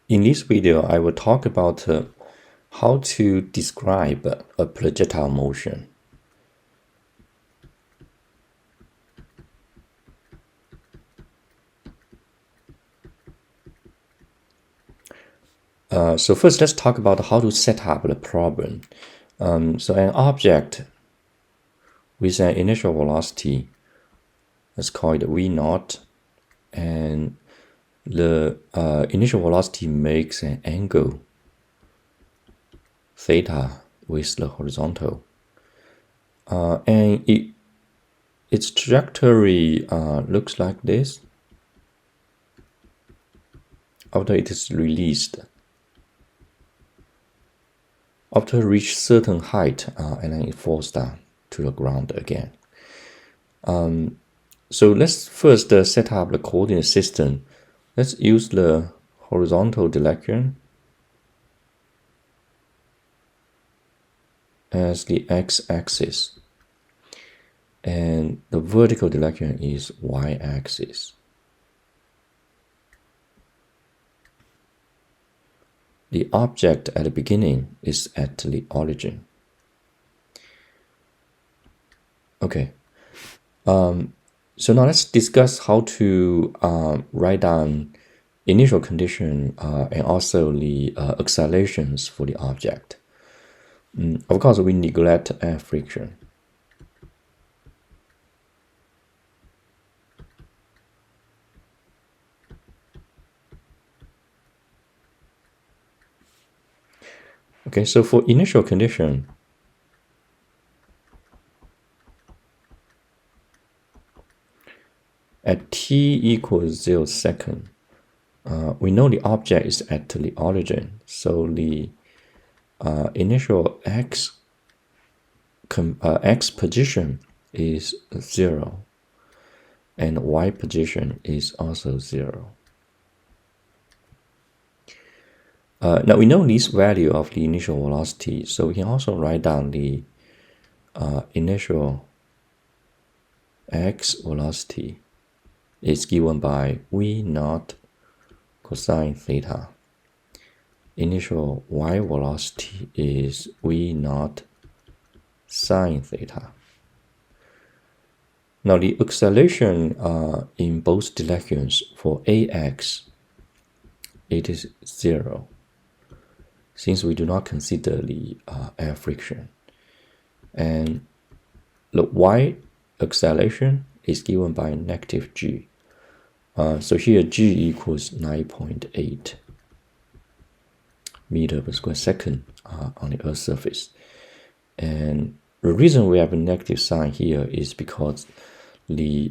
In this video, I will talk about how to describe a projectile motion. So first, let's talk about how to set up the problem. So an object with an initial velocity, let's call it v0, and the initial velocity makes an angle theta with the horizontal, and its trajectory looks like this after it is released. After reach certain height, and then it falls down to the ground again. So let's first set up the coordinate system. Let's use the horizontal direction as the x-axis, and the vertical direction is y-axis. The object at the beginning is at the origin. Okay. So now let's discuss how to write down initial condition and also the accelerations for the object. Of course, we neglect air friction. Okay, so for initial condition, at t equals 0 second, we know the object is at the origin, so the initial x position is 0, and y position is also 0. Now we know this value of the initial velocity, so we can also write down the initial x velocity is given by v0 cosine theta. Initial y velocity is v0 sine theta. Now the acceleration in both directions for ax, it is 0, since we do not consider the air friction. And the y acceleration is given by negative g. So here g equals 9.8 meter per square second on the Earth's surface. And the reason we have a negative sign here is because the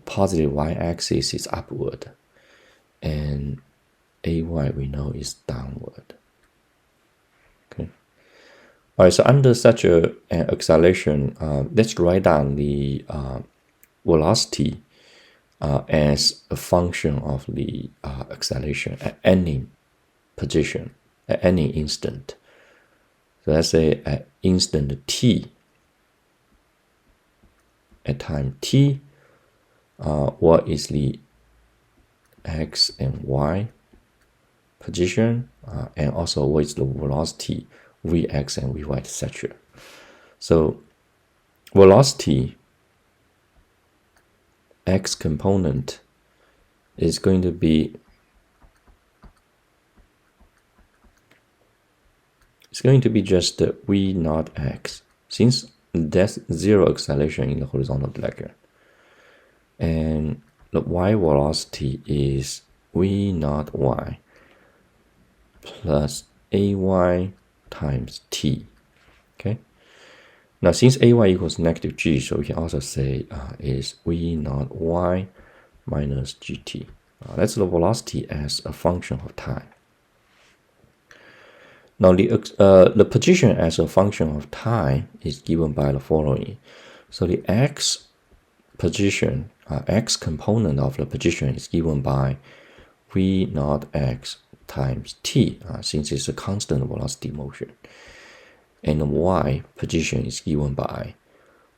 positive y-axis is upward, and ay we know is downward. Okay. All right. So under such an acceleration, let's write down the velocity as a function of the acceleration at any position, at any instant. So let's say at instant t, at time t, what is the x and y position, and also what is the velocity vx and vy, etc. So velocity x component is going to be just v0 x, since there's 0 acceleration in the horizontal direction, and the y velocity is v0 y plus ay times t. Okay. Now, since ay equals negative g, so we can also say is v0 y minus gt. That's the velocity as a function of time. Now, the position as a function of time is given by the following. So the x position, x component of the position is given by v0 x times t, since it's a constant velocity motion. And the y position is given by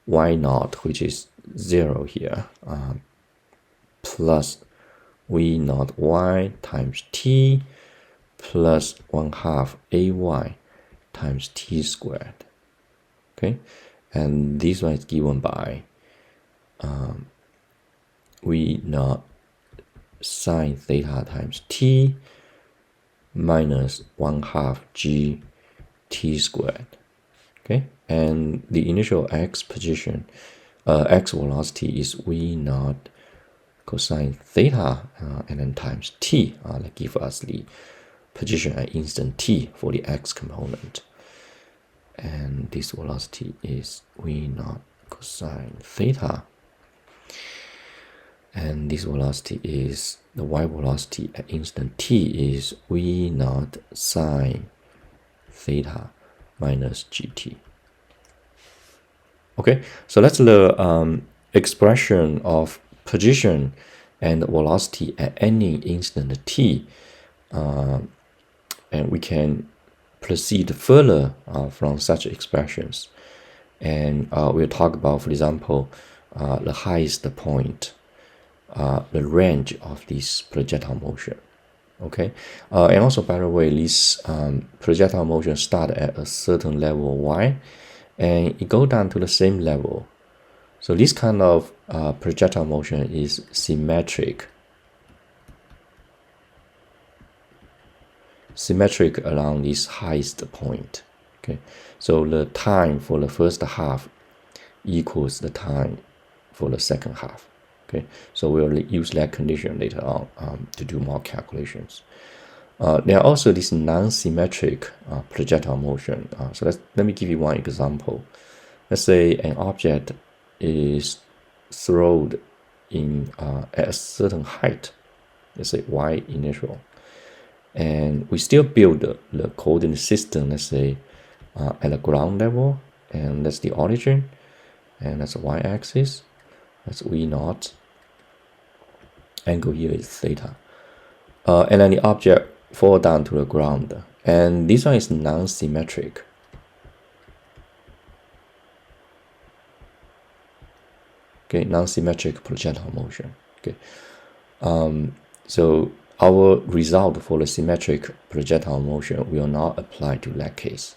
y0, which is 0 here, plus v0 y times t plus 1/2 ay times t squared. Okay, and this one is given by v naught sine theta times t minus 1/2 g t squared. Okay, and the initial x position, x velocity is v naught cosine theta and then times t. That gives us the position at instant t for the x component. And this velocity is v naught cosine theta. And this velocity is, the y velocity at instant t is v naught sine theta minus gt. Okay, so that's the expression of position and velocity at any instant t. And we can proceed further from such expressions. And we'll talk about, for example, the highest point, the range of this projectile motion. Okay, and also, by the way, this projectile motion start at a certain level y, and it go down to the same level. So this kind of projectile motion is symmetric along this highest point. Okay, so the time for the first half equals the time for the second half. Okay, so we'll use that condition later on to do more calculations. There are also this non-symmetric projectile motion. So let me give you one example. Let's say an object is thrown in at a certain height, let's say y initial, and we still build the coordinate system, let's say at the ground level, and that's the origin, and that's the y-axis, that's v naught, angle here is theta, and then the object fall down to the ground, and this one is non-symmetric. Okay, non-symmetric projectile motion. Okay, so our result for the symmetric projectile motion will not apply to that case.